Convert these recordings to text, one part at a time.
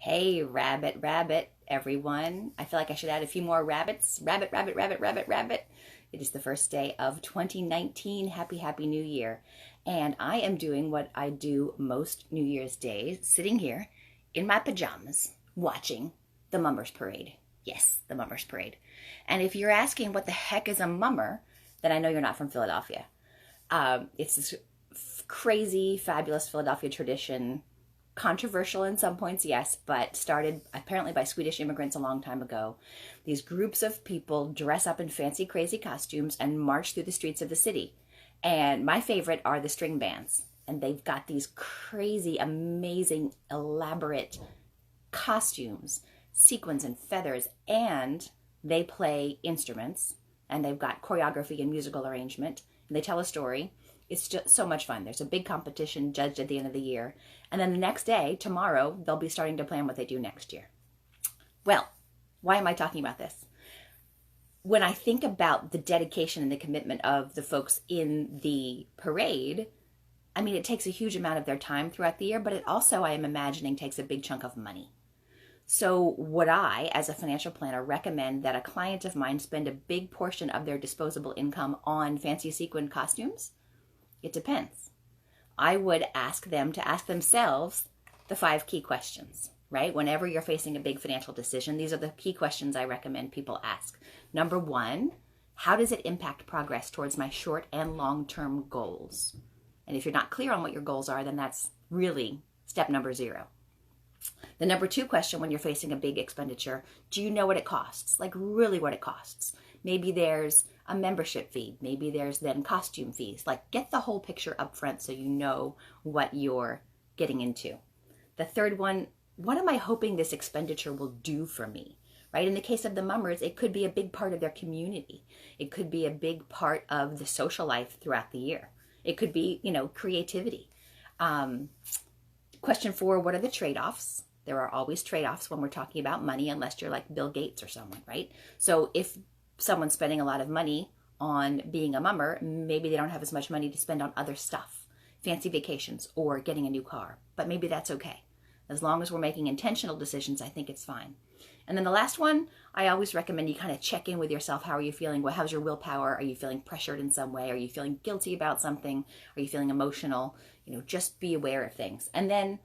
Hey, rabbit, everyone. I feel like I should add a few more rabbits. Rabbit. It is the first day of 2019. Happy New Year. And I am doing what I do most New Year's days, sitting here in my pajamas watching the Mummers Parade. Yes, the Mummers Parade. And if you're asking what the heck is a mummer, then I know you're not from Philadelphia. It's this crazy, fabulous Philadelphia tradition, controversial in some points, yes, but started apparently by Swedish immigrants a long time ago. These groups of people dress up in fancy, crazy costumes and march through the streets of the city. And my favorite are the string bands. And they've got these crazy, amazing, elaborate costumes, sequins and feathers, and they play instruments, and they've got choreography and musical arrangement, and they tell a story. It's just so much fun. There's a big competition judged at the end of the year. And then the next day, tomorrow, they'll be starting to plan what they do next year. Well, why am I talking about this? When I think about the dedication and the commitment of the folks in the parade, I mean, it takes a huge amount of their time throughout the year, but it also, I am imagining, takes a big chunk of money. So would I, as a financial planner, recommend that a client of mine spend a big portion of their disposable income on fancy sequin costumes? It depends. I would ask them to ask themselves the 5 key questions, right? Whenever you're facing a big financial decision, these are the key questions I recommend people ask. Number 1, how does it impact progress towards my short and long-term goals? And if you're not clear on what your goals are, then that's really step number 0. The number 2 question when you're facing a big expenditure, do you know what it costs? Like really what it costs? Maybe there's a membership fee. Maybe there's then costume fees. Like get the whole picture up front so you know what you're getting into. The third one, what am I hoping this expenditure will do for me? Right? In the case of the mummers, it could be a big part of their community. It could be a big part of the social life throughout the year. It could be, creativity. Question 4, what are the trade-offs? There are always trade-offs when we're talking about money, unless you're like Bill Gates or someone, right? So if someone's spending a lot of money on being a mummer, maybe they don't have as much money to spend on other stuff, fancy vacations or getting a new car, but maybe that's okay. As long as we're making intentional decisions, I think it's fine. And then the last one, I always recommend you kind of check in with yourself. How are you feeling? How's your willpower? Are you feeling pressured in some way? Are you feeling guilty about something? Are you feeling emotional? Just be aware of things. And then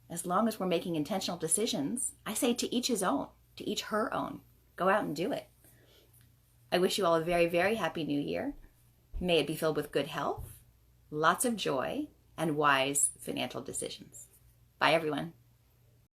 as long as we're making intentional decisions, I say to each his own, to each her own. Go out and do it. I wish you all a very, very happy New Year. May it be filled with good health, lots of joy, and wise financial decisions. Bye, everyone.